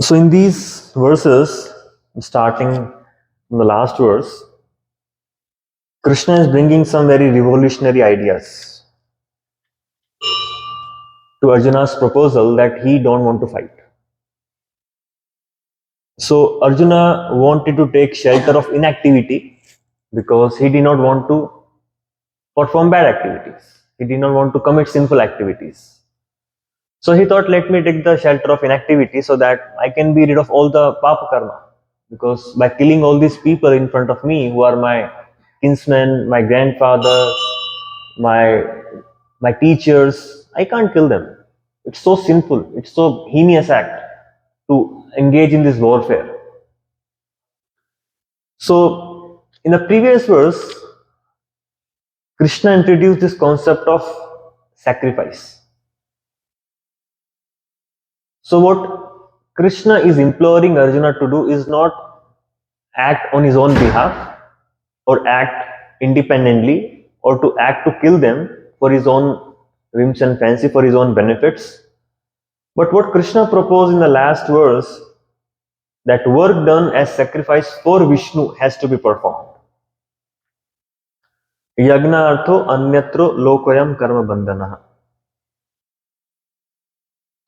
So in these verses, starting from the last verse, Krishna is bringing some very revolutionary ideas to Arjuna's proposal that he don't want to fight. So Arjuna wanted to take shelter of inactivity because he did not want to perform bad activities. He did not want to commit sinful activities. So he thought, let me take the shelter of inactivity so that I can be rid of all the papa karma. Because by killing all these people in front of me who are my kinsmen, my grandfather, my my teachers, I can't kill them. It's so sinful. It's so heinous act to engage in this warfare. So in the previous verse, Krishna introduced this concept of sacrifice. So what Krishna is imploring Arjuna to do is not act on his own behalf or act independently or to act to kill them for his own whims and fancy, for his own benefits. But what Krishna proposed in the last verse, that work done as sacrifice for Vishnu has to be performed. Yagna artho anyatro lokayam karma bandhana.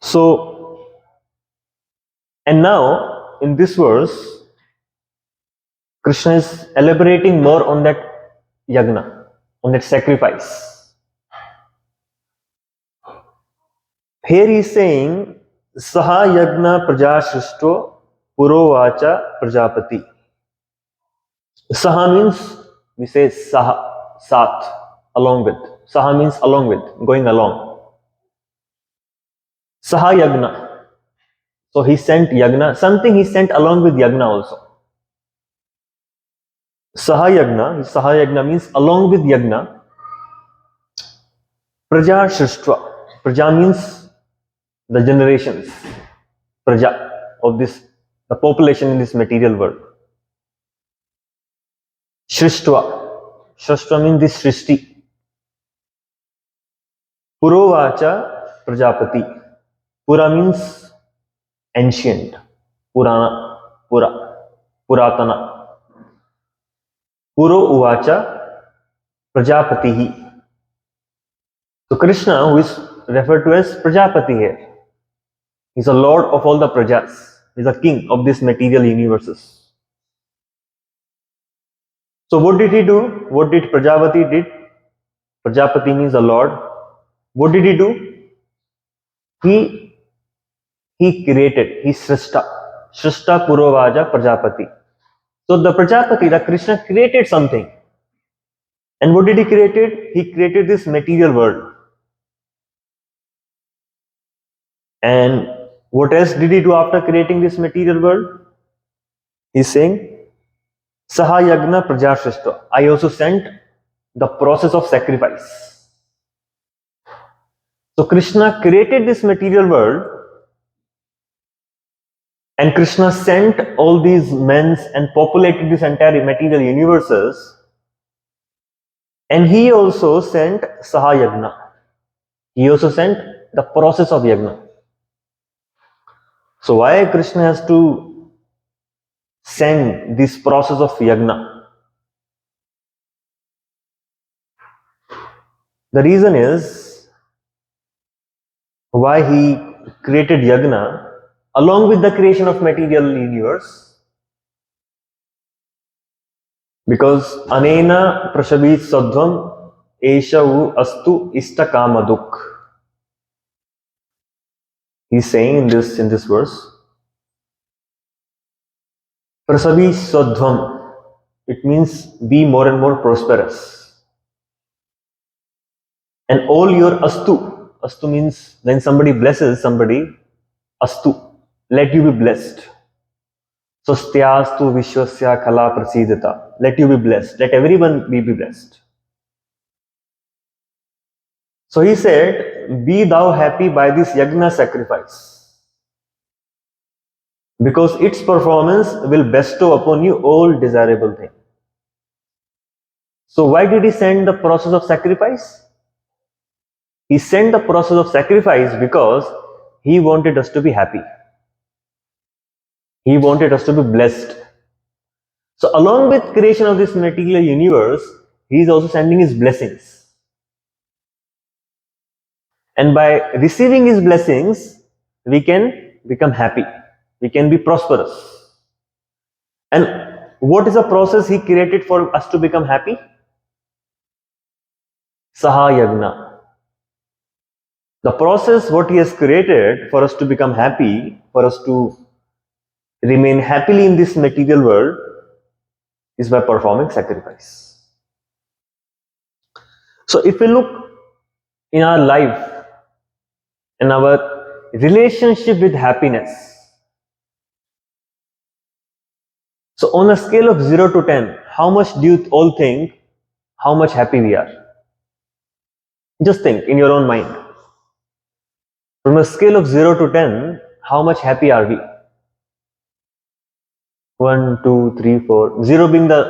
So, and now in this verse, Krishna is elaborating more on that yagna, on that sacrifice. Here he is saying, Saha yagna praja shrishto purovacha prajapati. Saha means, we say saha, sat, along with. Saha means along with, going along. Saha yagna. So he sent yagna, something he sent along with yagna also. Saha yagna means along with yagna. Praja shrishva. Praja means the generations. Praja of this, the population in this material world. Shristva. Shristva means this Shrishti. Purovacha Prajapati. Pura means ancient. Purana. Pura. Puratana. Puro Uvacha Prajapatihi. So Krishna, who is referred to as Prajapati here, he is a lord of all the prajas. He is a king of these material universes. So what did he do? What did Prajapati did? Prajapati means a lord. What did he do? He created, he Srishta. Srishta Purovaja Prajapati. So the Prajapati, the Krishna created something. And what did he create? He created this material world. And what else did he do after creating this material world? He's saying, Saha Yagna Praja Shrishta. I also sent the process of sacrifice. So Krishna created this material world, and Krishna sent all these men and populated this entire material universes. And he also sent Sahayagna. He also sent the process of yagna. So why Krishna has to send this process of yagna? The reason is why he created yagna along with the creation of material universe. Because anena prashabit sadhvam eshavu astu istakamaduk. He's saying in this verse, prasavi sadhvam, it means be more and more prosperous. And all your astu means when somebody blesses somebody, astu, let you be blessed. So styastu vishwasya khala prasidata, let you be blessed, let everyone be blessed. So he said, be thou happy by this yagna sacrifice, because its performance will bestow upon you all desirable things. So why did he send the process of sacrifice? He sent the process of sacrifice because he wanted us to be happy. He wanted us to be blessed. So along with creation of this material universe, he is also sending his blessings. And by receiving his blessings, we can become happy. We can be prosperous. And what is the process he created for us to become happy? Saha yagna. The process what he has created for us to become happy, for us to remain happily in this material world, is by performing sacrifice. So if we look in our life, in our relationship with happiness, so on a scale of 0 to 10, how much do you all think how much happy we are? Just think in your own mind. From a scale of 0 to 10, how much happy are we? 1, 2, 3, 4. 0 being the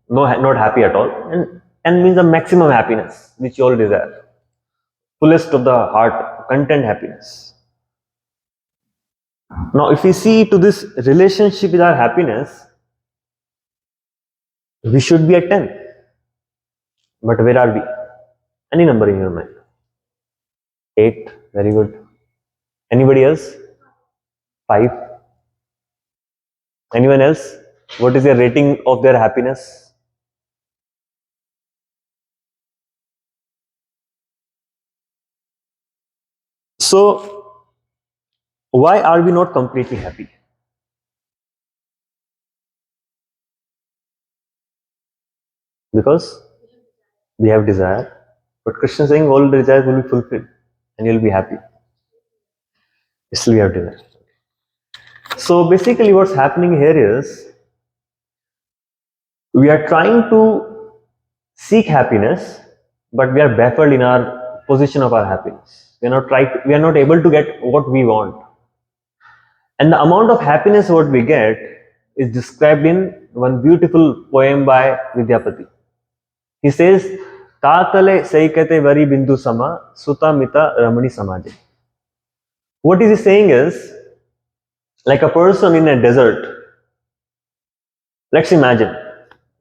not happy at all, and N means the maximum happiness which you all desire. Fullest of the heart, content happiness. Now, if we see to this relationship with our happiness, we should be at 10. But where are we? Any number in your mind? 8. Very good. Anybody else? 5. Anyone else? What is their rating of their happiness? So, why are we not completely happy? Because we have desire. But Krishna is saying all the desires will be fulfilled and you'll be happy. Still we have desire. So basically what's happening here is we are trying to seek happiness, but we are baffled in our position of our happiness. We are not able to get what we want. And the amount of happiness what we get is described in one beautiful poem by Vidyapati. He says, Tatale Saikate Vari Bindu Sama Suta Mita Ramani Samaje. What is he saying is, like a person in a desert. Let's imagine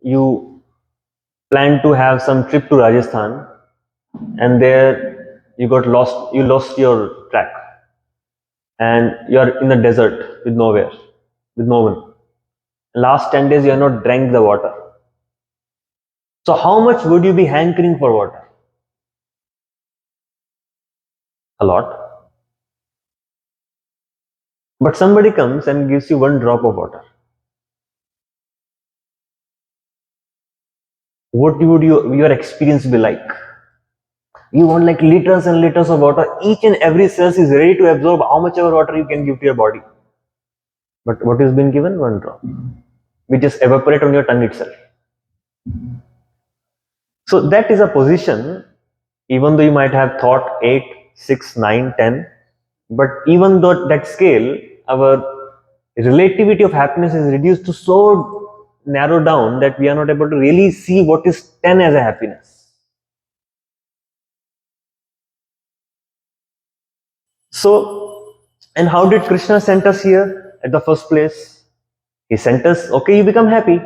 you plan to have some trip to Rajasthan and there you got lost, you lost your track and you are in the desert with nowhere, with no one. Last 10 days you have not drank the water. So how much would you be hankering for water? A lot. But somebody comes and gives you one drop of water. What would your experience be like? You want like liters and liters of water. Each and every cell is ready to absorb how much ever water you can give to your body. But what has been given? One drop. We just evaporate on your tongue itself. So that is a position, even though you might have thought 8, 6, 9, 10, but even though that scale, our relativity of happiness is reduced to so narrow down that we are not able to really see what is 10 as a happiness. So, and how did Krishna send us here at the first place? He sent us, okay, you become happy.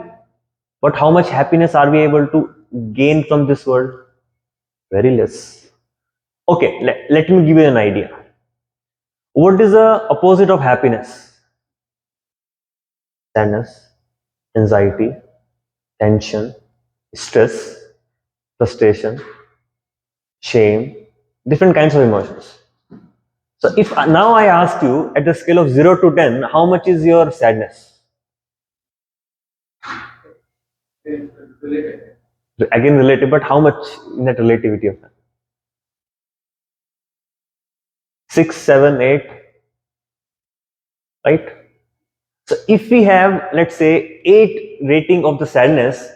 But how much happiness are we able to gain from this world? Very less. Okay, let me give you an idea. What is the opposite of happiness? Sadness, anxiety, tension, stress, frustration, shame, different kinds of emotions. So if now I ask you at the scale of 0 to 10, how much is your sadness? Relative. Again relative, but how much in that relativity of that? 6, 7, 8, right? So if we have, let's say, 8 rating of the sadness,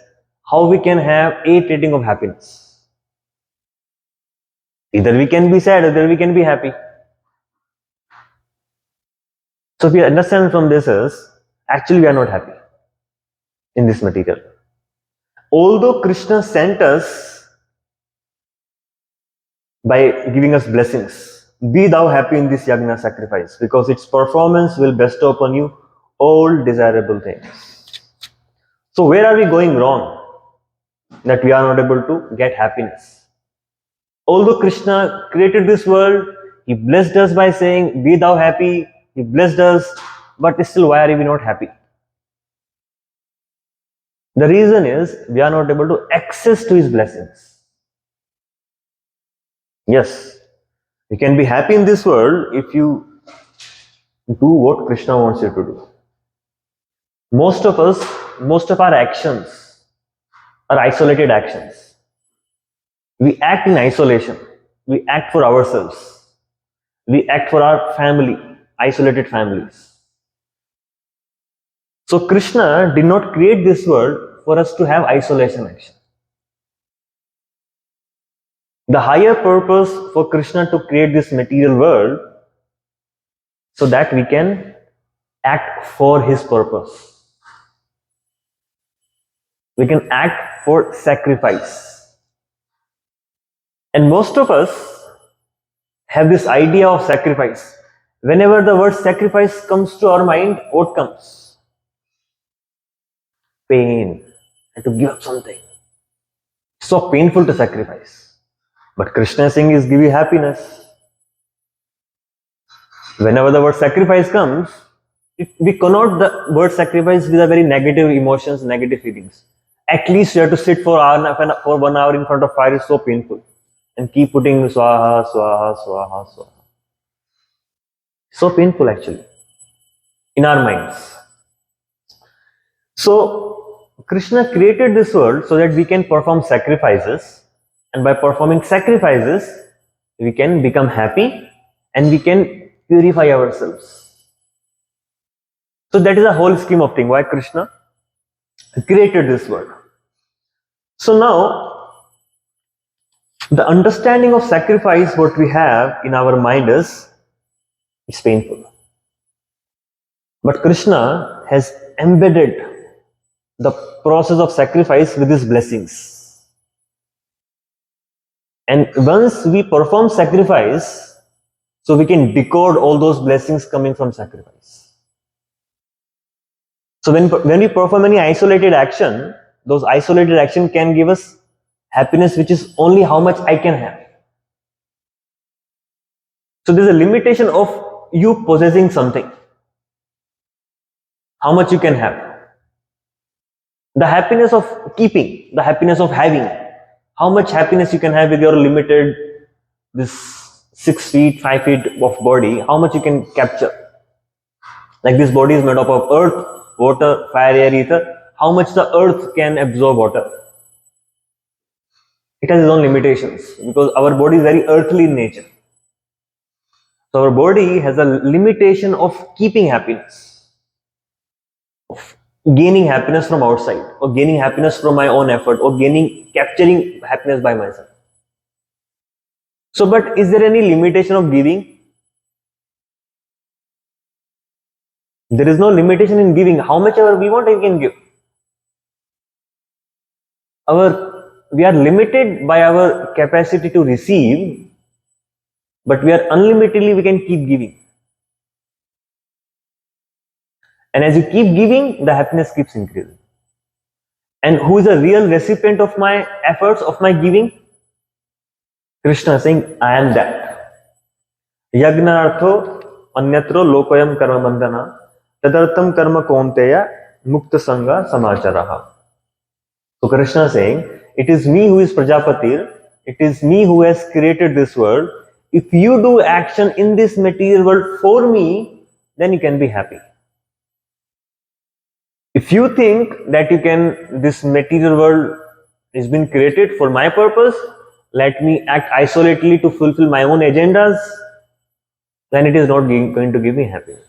how we can have 8 rating of happiness? Either we can be sad, either we can be happy. So if we understand from this is, actually we are not happy in this material. Although Krishna sent us by giving us blessings, be thou happy in this yagna sacrifice, because its performance will bestow upon you all desirable things. So where are we going wrong that we are not able to get happiness? Although Krishna created this world, he blessed us by saying, be thou happy, he blessed us, but still why are we not happy? The reason is we are not able to access to his blessings. Yes, you can be happy in this world if you do what Krishna wants you to do. Most of us, most of our actions are isolated actions. We act in isolation. We act for ourselves. We act for our family, isolated families. So Krishna did not create this world for us to have isolation action. The higher purpose for Krishna to create this material world so that we can act for his purpose. We can act for sacrifice. And most of us have this idea of sacrifice. Whenever the word sacrifice comes to our mind, what comes? Pain. And to give up something. So painful to sacrifice. But Krishna is saying is give you happiness. Whenever the word sacrifice comes, we connote the word sacrifice with a very negative emotions, negative feelings. At least you have to sit for 1 hour in front of fire is so painful. And keep putting swaha, swaha, swaha, swaha. So painful actually. In our minds. So Krishna created this world so that we can perform sacrifices. And by performing sacrifices, we can become happy and we can purify ourselves. So that is a whole scheme of thing why Krishna created this world. So now, the understanding of sacrifice what we have in our mind is painful. But Krishna has embedded the process of sacrifice with his blessings. And once we perform sacrifice, so we can decode all those blessings coming from sacrifice. So when we perform any isolated action, those isolated action can give us happiness which is only how much I can have. So there's a limitation of you possessing something. How much you can have. The happiness of keeping, the happiness of having. How much happiness you can have with your limited, this 6 feet, 5 feet of body, how much you can capture. Like this body is made up of earth, water, fire, air, ether. How much the earth can absorb water. It has its own limitations because our body is very earthly in nature. So our body has a limitation of keeping happiness, of gaining happiness from outside, or gaining happiness from my own effort, or capturing happiness by myself. So, but is there any limitation of giving? There is no limitation in giving. How much ever we want, we can give. We are limited by our capacity to receive, but we are unlimitedly, we can keep giving. And as you keep giving, the happiness keeps increasing. And who is a real recipient of my efforts, of my giving? Krishna is saying, I am that. Yagna artho anyatro lokoyam karma bandhana tadartam karma konteya mukta sangha samacharaha. So Krishna is saying, it is me who is Prajapatir, it is me who has created this world. If you do action in this material world for me, then you can be happy. If you think that this material world has been created for my purpose, let me act isolatedly to fulfill my own agendas, then it is not going to give me happiness.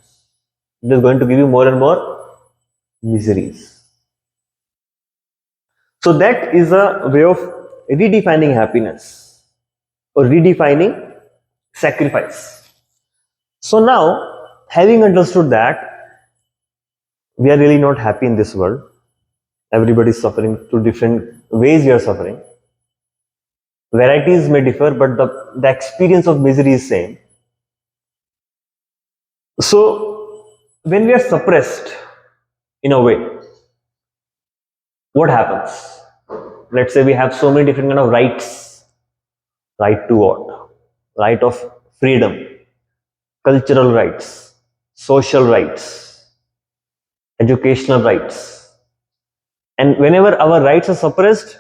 It is going to give you more and more miseries. So that is a way of redefining happiness or redefining sacrifice. So now, having understood that, we are really not happy in this world. Everybody is suffering through different ways we are suffering. Varieties may differ, but the experience of misery is same. So, when we are suppressed in a way, what happens? Let's say we have so many different kind of rights. Right to what? Right of freedom, cultural rights, social rights, educational rights. And whenever our rights are suppressed,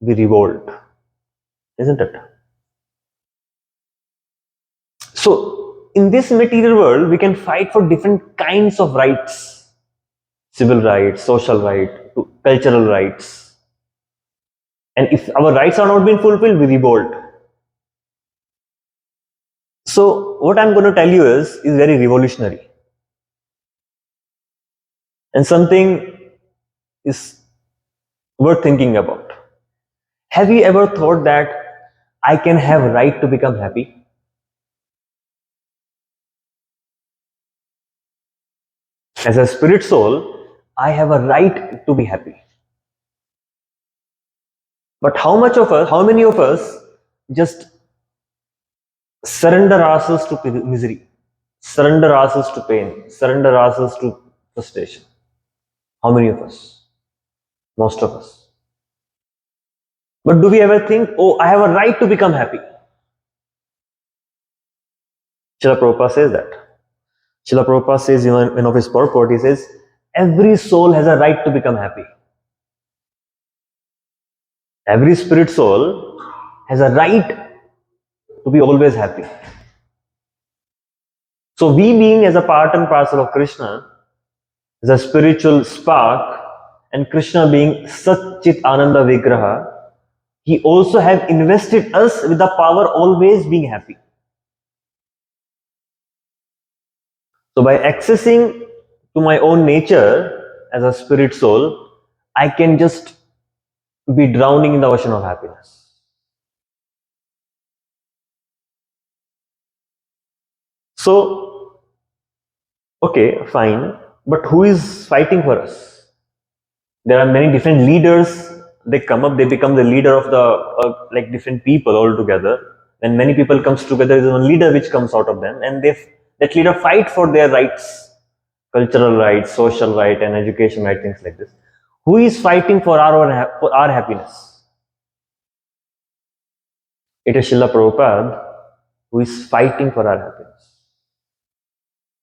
we revolt, isn't it? So, in this material world, we can fight for different kinds of rights: civil rights, social rights, cultural rights. And if our rights are not being fulfilled, we revolt. So, what I'm going to tell you is very revolutionary and something is worth thinking about. Have you ever thought that I can have right to become happy? As a spirit soul, I have a right to be happy. But how many of us just surrender ourselves to misery, surrender ourselves to pain, surrender ourselves to frustration? How many of us? Most of us. But do we ever think, oh, I have a right to become happy? Srila Prabhupada says that. Srila Prabhupada says in one of his purport, he says, every soul has a right to become happy. Every spirit soul has a right to be always happy. So we being as a part and parcel of Krishna, as a spiritual spark, and Krishna being Satchit Ananda Vigraha, he also have invested us with the power always being happy. So by accessing to my own nature as a spirit soul, I can just be drowning in the ocean of happiness. So, okay, fine, but who is fighting for us? There are many different leaders. They come up, they become the leader of the like different people all together. When many people comes together, there is one leader which comes out of them, and that leader fight for their rights, cultural rights, social right, and education right, things like this. Who is fighting for for our happiness? It is Srila Prabhupada who is fighting for our happiness.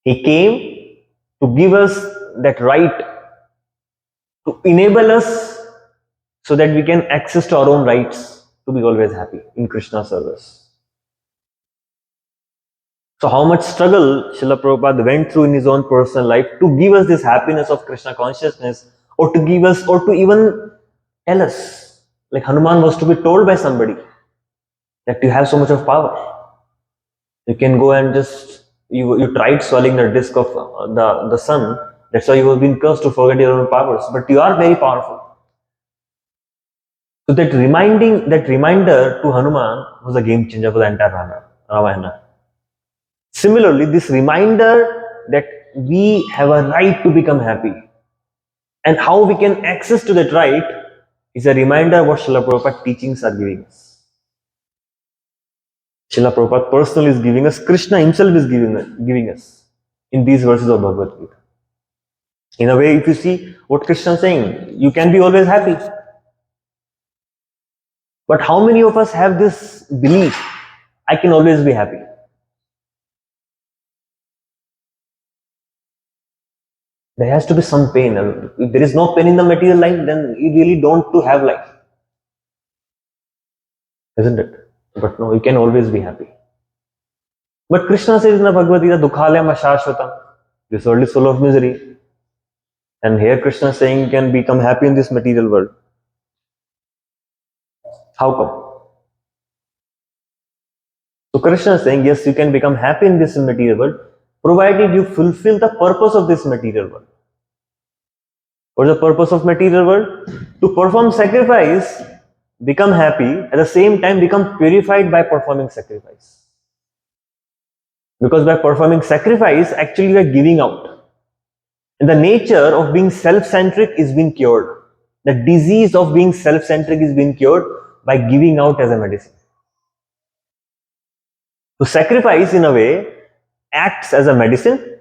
He came to give us that right, to enable us so that we can access to our own rights to be always happy in Krishna service. So how much struggle Srila Prabhupada went through in his own personal life to give us this happiness of Krishna consciousness, or to give us, or to even tell us, like Hanuman was to be told by somebody that you have so much of power. You can go and just, you tried swallowing the disc of the sun, that's why you have been cursed to forget your own powers, but you are very powerful. So that reminder to Hanuman was a game changer for the entire Ramayana. Similarly, this reminder that we have a right to become happy and how we can access to that right is a reminder what Srila Prabhupada teachings are giving us. Srila Prabhupada personally is giving us, Krishna himself is giving us in these verses of Bhagavad Gita. In a way, if you see what Krishna is saying, you can be always happy. But how many of us have this belief, I can always be happy? There has to be some pain. If there is no pain in the material life, then you really don't to have life. Isn't it? But no, you can always be happy. But Krishna says in the Bhagavad Gita, Dukhalayam Ashashvatam. This world is full of misery. And here Krishna is saying you can become happy in this material world. How come? So Krishna is saying, yes, you can become happy in this material world, provided you fulfill the purpose of this material world. What is the purpose of material world? To perform sacrifice, become happy, at the same time become purified by performing sacrifice. Because by performing sacrifice, actually you are giving out. And the nature of being self-centric is being cured. The disease of being self-centric is being cured by giving out as a medicine. So sacrifice in a way acts as a medicine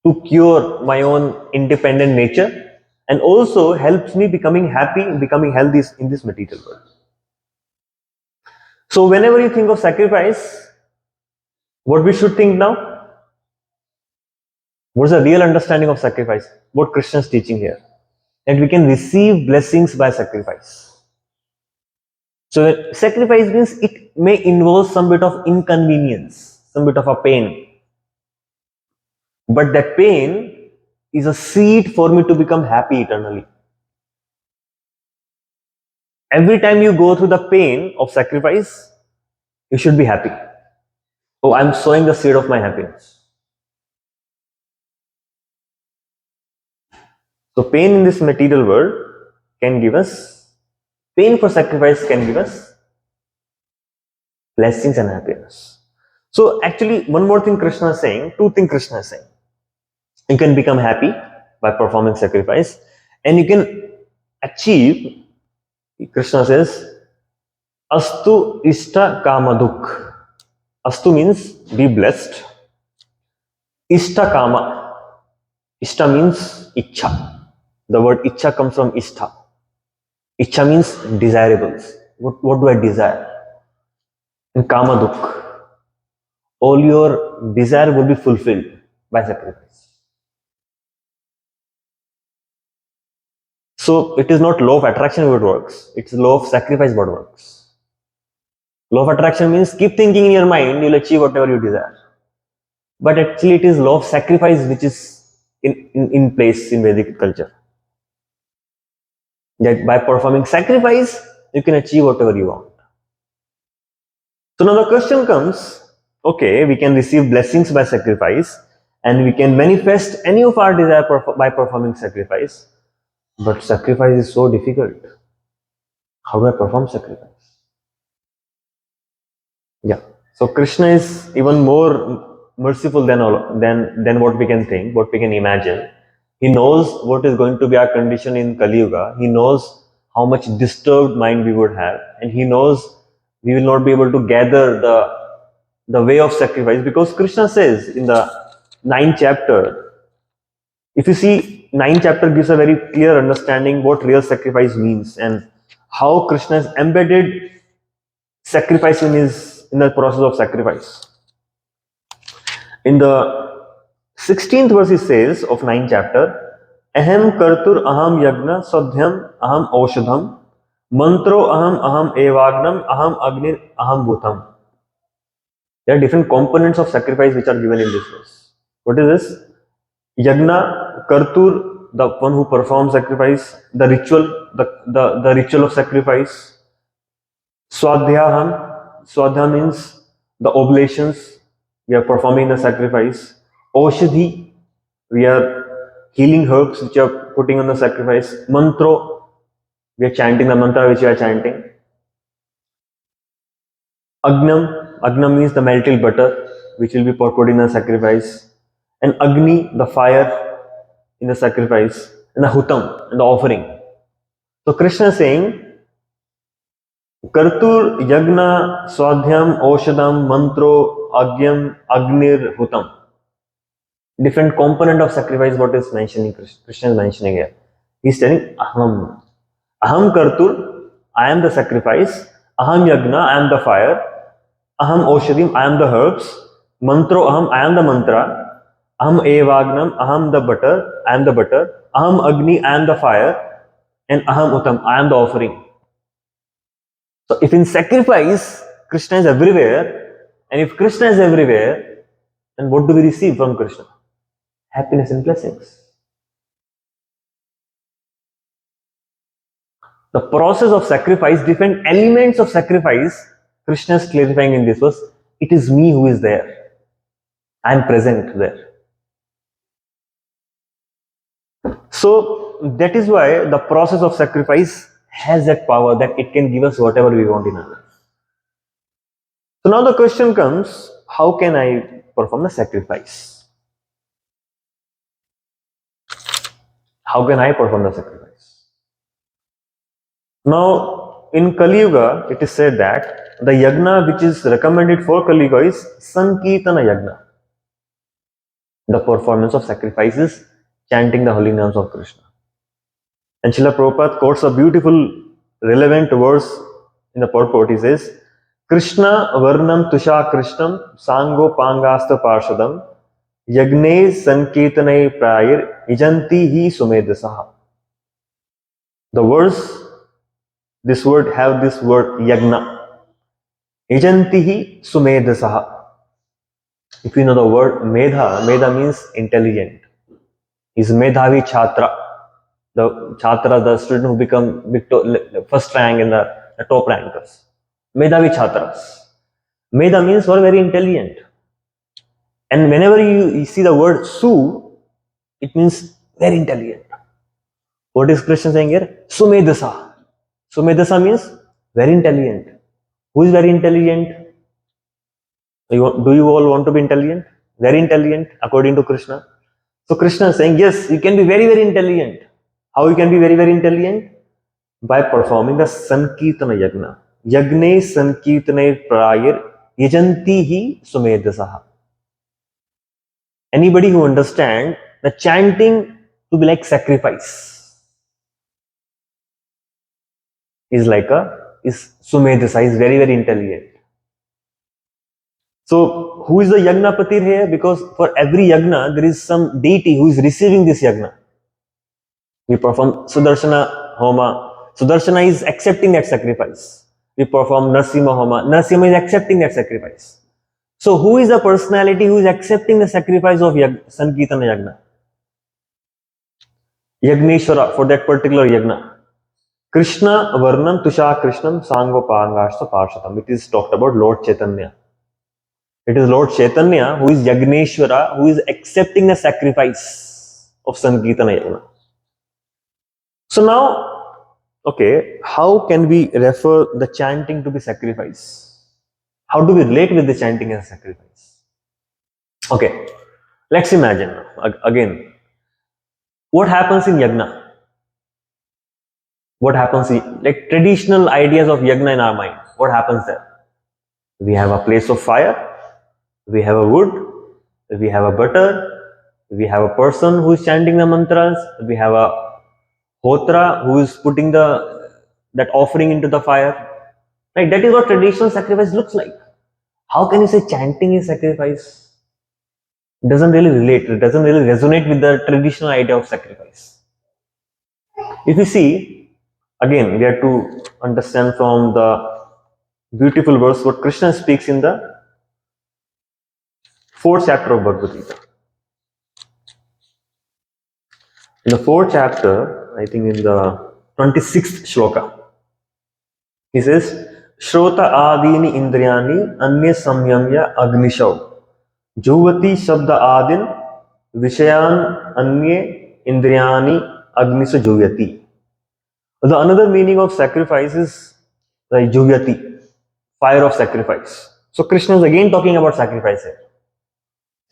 to cure my own independent nature, and also helps me becoming happy, becoming healthy in this material world. So whenever you think of sacrifice, what we should think now? What's the real understanding of sacrifice? What Krishna is teaching here? That we can receive blessings by sacrifice. So sacrifice means it may involve some bit of inconvenience, some bit of a pain. But that pain is a seed for me to become happy eternally. Every time you go through the pain of sacrifice, you should be happy. Oh, I'm sowing the seed of my happiness. So pain in this material world can give us, pain for sacrifice can give us blessings and happiness. So actually, one more thing Krishna is saying, two things Krishna is saying. You can become happy by performing sacrifice, and you can achieve, Krishna says, Astu Ishta Kamaduk. Astu means be blessed. Ishta Kama. Ishta means Ichha. The word Ichha comes from Ishtha. Ichha means desirables. What do I desire? In Kamaduk, all your desire will be fulfilled by sacrifice. So it is not law of attraction what works, it's law of sacrifice what works. Law of attraction means keep thinking in your mind, you'll achieve whatever you desire. But actually it is law of sacrifice which is in place in Vedic culture. That by performing sacrifice, you can achieve whatever you want. So now the question comes, okay, we can receive blessings by sacrifice and we can manifest any of our desire by performing sacrifice. But sacrifice is so difficult. How do I perform sacrifice? Yeah. So Krishna is even more merciful than what we can think, what we can imagine. He knows what is going to be our condition in Kali Yuga. He knows how much disturbed mind we would have, and he knows we will not be able to gather the way of sacrifice, because Krishna says in the 9th chapter, if you see, 9th chapter gives a very clear understanding what real sacrifice means and how Krishna has embedded sacrifice in the process of sacrifice. In the 16th verse, he says of 9th chapter, Aham kartur aham yagna sadhyam aham aushadham mantro aham evagnam aham agnir aham bhutam. There are different components of sacrifice which are given in this verse. What is this? Yagna, kartur, the one who performs sacrifice, the ritual, the ritual of sacrifice. Swadhyaham, Swadhyam means the oblations, we are performing the sacrifice. Oshadhi, we are healing herbs which are putting on the sacrifice. Mantro, we are chanting the mantra which we are chanting. Agnam, Agnam means the melted butter which will be put in the sacrifice. And Agni, the fire in the sacrifice. And the Hutam, and the offering. So Krishna is saying, Kartur, Yagna, Swadhyam, Oshadam, Mantro, Agyam, Agnir, Hutam. Different component of sacrifice what is mentioning, Krishna is mentioning here. He is telling Aham. Aham Kartur, I am the sacrifice. Aham Yagna, I am the fire. Aham Oshadim, I am the herbs. Mantro Aham, I am the mantra. Aham Evagnam, Aham the butter, I am the butter. Aham Agni, I am the fire. And Aham Utam, I am the offering. So if in sacrifice, Krishna is everywhere, and if Krishna is everywhere, then what do we receive from Krishna? Happiness and blessings. The process of sacrifice, different elements of sacrifice, Krishna is clarifying in this verse, it is me who is there. I am present there. So that is why the process of sacrifice has that power that it can give us whatever we want in our life. So now the question comes, how can I perform the sacrifice? How can I perform the sacrifice? Now, in Kali Yuga, it is said that the yagna which is recommended for Kali Yuga is Sankirtana yagna. The performance of sacrifice is chanting the holy names of Krishna. And Srila Prabhupada quotes a beautiful, relevant verse in the purport. He says, Krishna varnam tusha krishnam sango pangasta parshadam yagne sankirtane prayir ijanti hi sumedasaha. The verse, this word have this word yagna. Ijanti hi sumedasaha. If you know the word medha, medha means intelligent. He's medhavi chhatra. The chhatra, the student who become first rank in the top rankers. Medhavi chhatras. Medha means who are very intelligent. And whenever you see the word su, it means very intelligent. What is Krishna saying here? Sumedasa. Sumedasa means very intelligent. Who is very intelligent? Do you all want to be intelligent? Very intelligent according to Krishna. So Krishna is saying, yes, you can be very, very intelligent. How you can be very, very intelligent? By performing the Sankirtana Yagna. Yagne Sankirtane Prayir Yajanti hi Sumedasaha. Anybody who understands the chanting to be like sacrifice is Sumedasa, is very, very intelligent. So, who is the yagna patir here? Because for every yagna, there is some deity who is receiving this yagna. We perform Sudarshana Homa. Sudarshana is accepting that sacrifice. We perform Narsimha Homa. Narsimha is accepting that sacrifice. So, who is the personality who is accepting the sacrifice of Sankirtana Yagna? Yagneshwara, for that particular yagna. Krishna Varnam Tusha Krishnam Sangopangashta Parshatam. It is talked about Lord Chaitanya. It is Lord Chaitanya who is Yagneshwara, who is accepting the sacrifice of Sankirtana Yagna. So now, okay, how can we refer the chanting to be sacrifice? How do we relate with the chanting as sacrifice? Okay, let's imagine again. What happens in Yagna? What happens in like traditional ideas of Yagna in our mind? What happens there? We have a place of fire, we have a wood, we have a butter, we have a person who is chanting the mantras, we have a hotra who is putting that offering into the fire. Right? That is what traditional sacrifice looks like. How can you say chanting is sacrifice? It doesn't really relate. It doesn't really resonate with the traditional idea of sacrifice. If you see, again, we have to understand from the beautiful verse what Krishna speaks in the 4th chapter of Bhagavad Gita. In the 4th chapter, I think in the 26th shloka, he says, Shrota adini indriyani anya samyamya agnishav juvati shabda adin vishayan anye indriyani agnisu juyati. The another meaning of sacrifice is like juyati, fire of sacrifice. So Krishna is again talking about sacrifice here.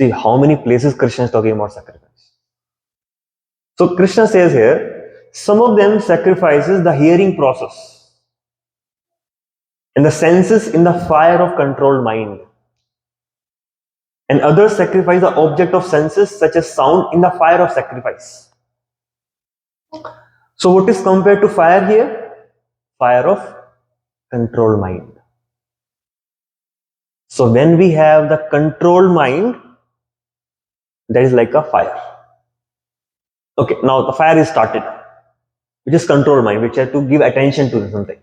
See how many places Krishna is talking about sacrifice. So Krishna says here, some of them sacrifices the hearing process and the senses in the fire of controlled mind. And others sacrifice the object of senses such as sound in the fire of sacrifice. So what is compared to fire here? Fire of controlled mind. So when we have the controlled mind, that is like a fire. Okay, now the fire is started, which is controlled mind, which have to give attention to something.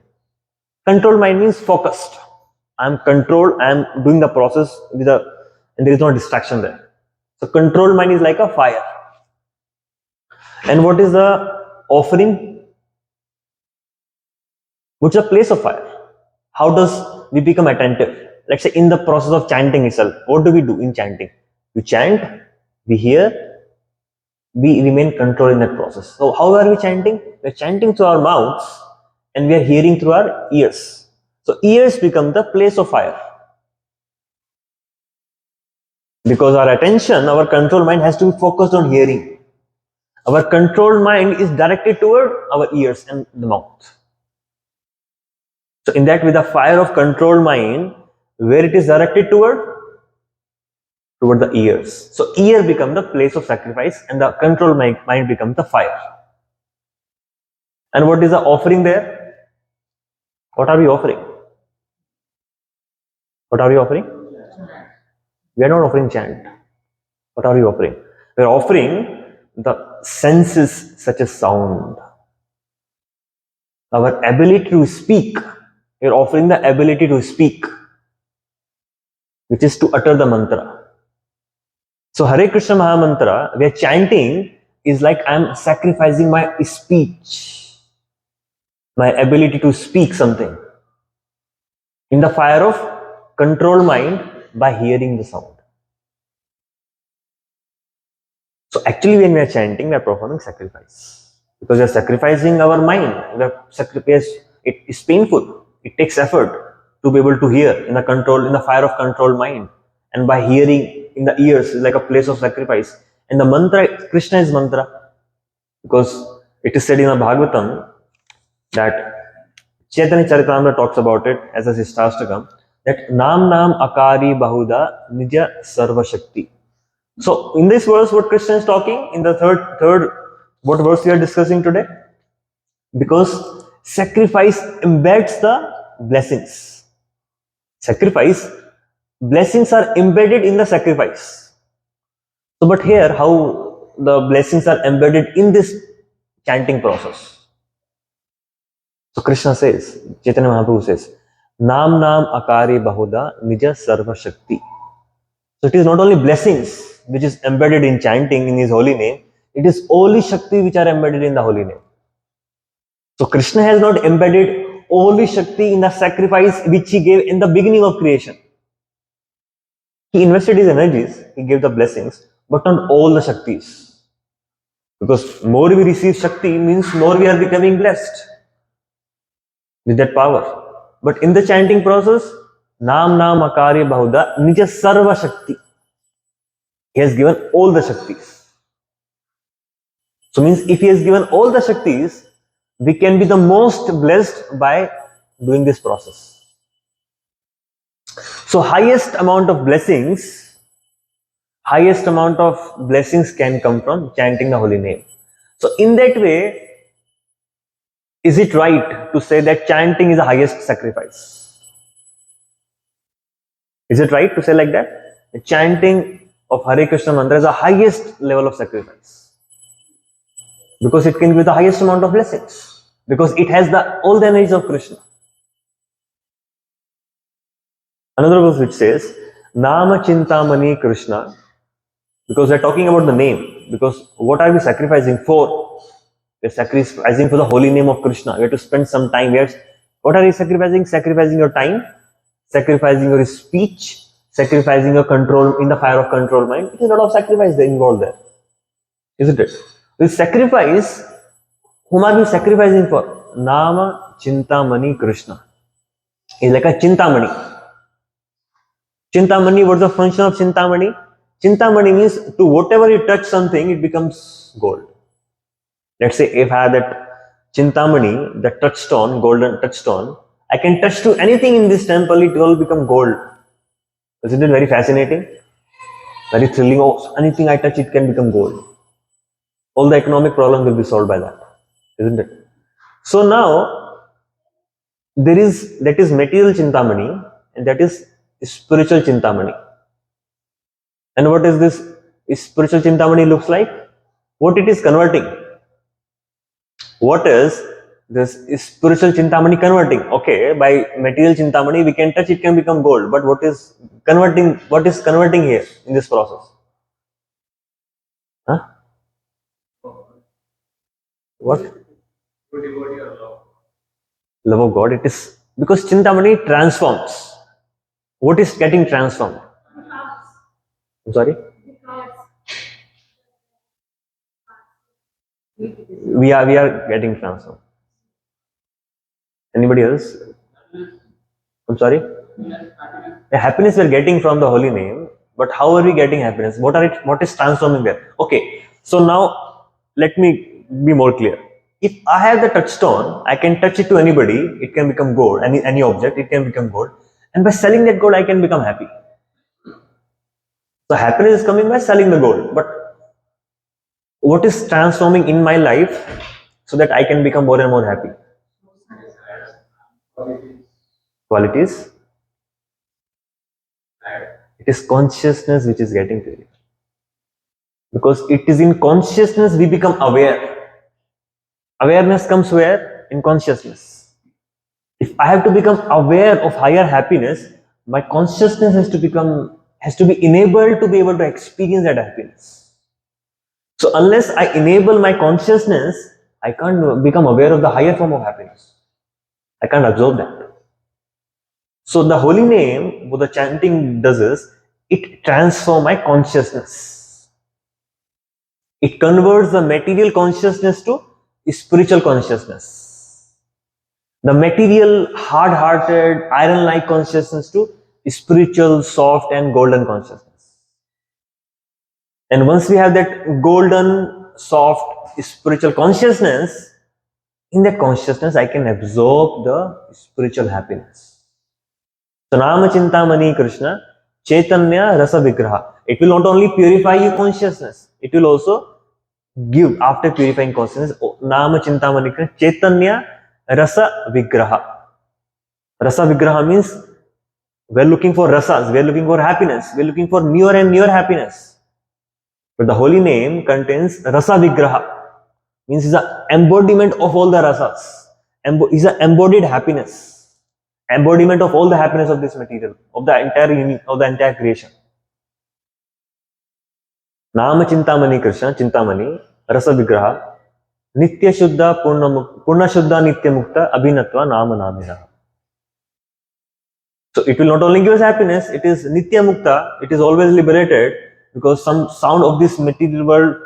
Controlled mind means focused. I am controlled, I am doing the process and there is no distraction there. So controlled mind is like a fire. And what is the offering? Which is a place of fire. How does we become attentive? Let's say in the process of chanting itself, what do we do in chanting? We chant, we hear, we remain controlled in that process. So how are we chanting? We are chanting through our mouths and we are hearing through our ears. So ears become the place of fire. Because our attention, our control mind has to be focused on hearing. Our controlled mind is directed toward our ears and the mouth. So in that, with the fire of controlled mind, where it is directed toward? toward the ears. So ear become the place of sacrifice and the control mind becomes the fire. And what is the offering there? What are we offering? What are we offering? We are not offering chant. What are we offering? We are offering the senses such as sound, our ability to speak. We are offering the ability to speak, which is to utter the mantra. So Hare Krishna Maha Mantra, we are chanting is like I am sacrificing my speech, my ability to speak something in the fire of control mind by hearing the sound. So actually when we are chanting, we are performing sacrifice. Because we are sacrificing our mind. We are it is painful. It takes effort to be able to hear in the fire of control mind. And by hearing in the ears is like a place of sacrifice. And the mantra, Krishna is mantra. Because it is said in the Bhagavatam that Chaitanya Charitamrita talks about it as a Sishtastakam that Nam Nam Akari Bahuda Nija Sarva Shakti. So in this verse, what Krishna is talking in the third, what verse we are discussing today? Because sacrifice embeds the blessings. Sacrifice, blessings are embedded in the sacrifice. So, but here, how the blessings are embedded in this chanting process. So Krishna says, Chaitanya Mahaprabhu says, Nam Nam Akari Bahuda Nija Sarva Shakti. So it is not only blessings which is embedded in chanting in his holy name, it is only Shakti which are embedded in the holy name. So Krishna has not embedded only Shakti in the sacrifice which he gave in the beginning of creation. He invested his energies, he gave the blessings, but not all the Shaktis. Because more we receive Shakti means more we are becoming blessed with that power. But in the chanting process, Nam Nam Akari Bahuda Nija Sarva Shakti. He has given all the Shaktis. So means if he has given all the Shaktis, we can be the most blessed by doing this process. So highest amount of blessings can come from chanting the holy name. So in that way, is it right to say that chanting is the highest sacrifice? Is it right to say like that? The chanting of Hare Krishna mantra is the highest level of sacrifice. Because it can give the highest amount of blessings. Because it has all the energies of Krishna. Another verse which says, Nama Chintamani Krishna, because we are talking about the name. Because what are we sacrificing for? We are sacrificing for the holy name of Krishna. We have to spend some time. What are you sacrificing? Sacrificing your time, sacrificing your speech, sacrificing your control in the fire of control mind. It is a lot of sacrifice involved there. Isn't it? With sacrifice, whom are we sacrificing for? Nama Chintamani Krishna. It's like a Chintamani. Chintamani, what's the function of Chintamani? Chintamani means to whatever you touch something, it becomes gold. Let's say if I have that Chintamani, the touchstone, golden touchstone, I can touch to anything in this temple, it will become gold. Isn't it very fascinating? Very thrilling. Oh, anything I touch, it can become gold. All the economic problems will be solved by that. Isn't it? So now, that is material Chintamani and that is spiritual Chintamani. And what is this spiritual Chintamani looks like? What it is converting? What is this spiritual Chintamani converting? Okay, by material Chintamani we can touch, it can become gold. But what is converting? What is converting here in this process? Huh? What? Love of God. It is because Chintamani transforms. What is getting transformed? I'm sorry? We are getting transformed. Anybody else? I'm sorry? The happiness we're getting from the holy name, but how are we getting happiness? What is transforming there? Okay, so now let me be more clear. If I have the touchstone, I can touch it to anybody, it can become gold, any object, it can become gold. And by selling that gold, I can become happy. So happiness is coming by selling the gold. But what is transforming in my life so that I can become more and more happy? Qualities. It is consciousness which is getting clear. Because it is in consciousness we become aware. Awareness comes where? In consciousness. If I have to become aware of higher happiness, my consciousness has to be enabled to be able to experience that happiness. So unless I enable my consciousness, I can't become aware of the higher form of happiness. I can't absorb that. So the holy name, what the chanting does is, it transforms my consciousness. It converts the material consciousness to spiritual consciousness. The material, hard-hearted, iron-like consciousness to spiritual, soft and golden consciousness. And once we have that golden, soft, spiritual consciousness, in that consciousness I can absorb the spiritual happiness. So Nama Chintamani Krishna, Chaitanya Rasa Vigraha. It will not only purify your consciousness, it will also give after purifying consciousness. Nama Chintamani Krishna, Chaitanya Rasa Vigraha. Rasa Vigraha means we're looking for rasas, we're looking for happiness, we're looking for newer and newer happiness. But the holy name contains Rasa Vigraha, means it's an embodiment of all the rasas. Is an embodied happiness, embodiment of all the happiness of this material, of the entire creation. Nama Chintamani Krishna, Chintamani, Rasa Vigraha, Nitya Shuddha Purna Shuddha Nitya Mukta Abhinatva Nama Namina. So it will not only give us happiness, it is Nitya Mukta, it is always liberated, because some sound of this material world,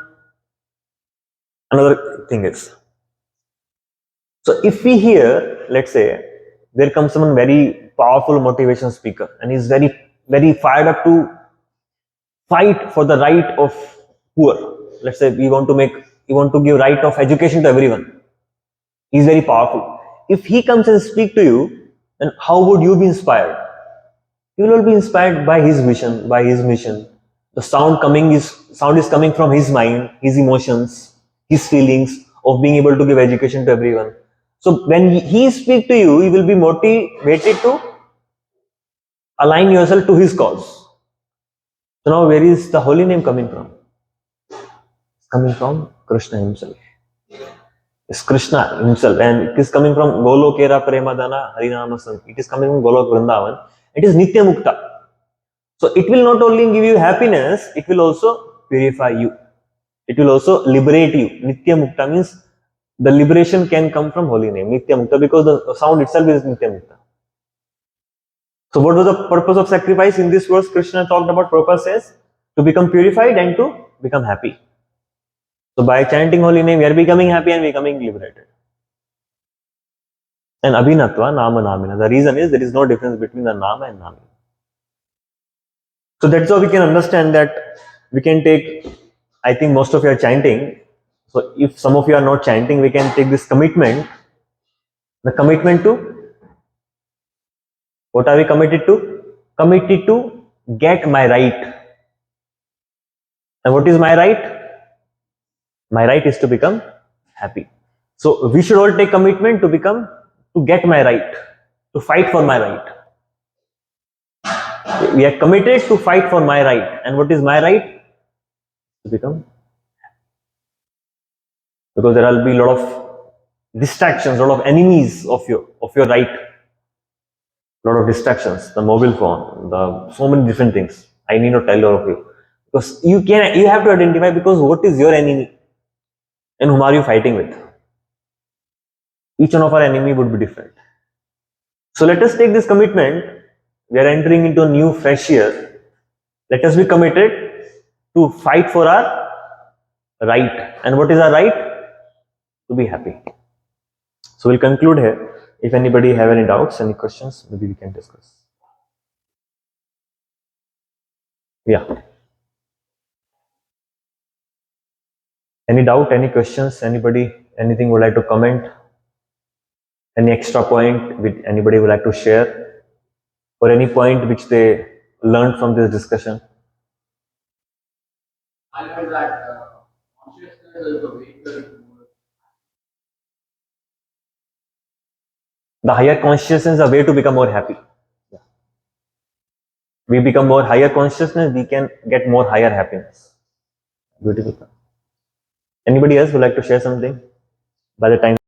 another thing is. So if we hear, let's say, there comes someone very powerful motivation speaker and he's very, very fired up to fight for the right of poor. Let's say we want to give right of education to everyone. He's very powerful. If he comes and speak to you, then how would you be inspired? You will be inspired by his vision, by his mission. The sound is coming from his mind, his emotions, his feelings of being able to give education to everyone. So when he speaks to you, you will be motivated to align yourself to his cause. So now where is the holy name coming from? It's coming from Krishna himself. It's Krishna himself, and it is coming from Golokera Premadana Harinama Sang. It is coming from Golok Vrindavan. It is Nitya Mukta. So it will not only give you happiness, it will also purify you. It will also liberate you. Nitya Mukta means the liberation can come from holy name, Nitya Mukta, because the sound itself is Nitya Mukta. So what was the purpose of sacrifice? In this verse, Krishna talked about purpose is to become purified and to become happy. So by chanting holy name, we are becoming happy and becoming liberated. And Abhinatva, Nama Namina. The reason is there is no difference between the Nama and Namina. So that's how we can understand that we can take, I think most of you are chanting. So if some of you are not chanting, we can take this commitment. The commitment to, what are we committed to? Committed to get my right. And what is my right? My right is to become happy. So we should all take commitment to get my right, to fight for my right. We are committed to fight for my right. And what is my right? To become. Because there will be a lot of distractions, a lot of enemies of your right. A lot of distractions, the mobile phone, so many different things. I need not tell all of you. Because you have to identify, because what is your enemy and whom are you fighting with? Each one of our enemy would be different. So let us take this commitment. We are entering into a new fresh year. Let us be committed to fight for our right. And what is our right? To be happy. So we'll conclude here. If anybody have any doubts, any questions, maybe we can discuss. Yeah. Any doubt, any questions, anybody, anything would like to comment? Any extra point which anybody would like to share? Or any point which they learned from this discussion? The higher consciousness is a way to become more happy. We become more higher consciousness, we can get more higher happiness. Beautiful. Anybody else would like to share something by the time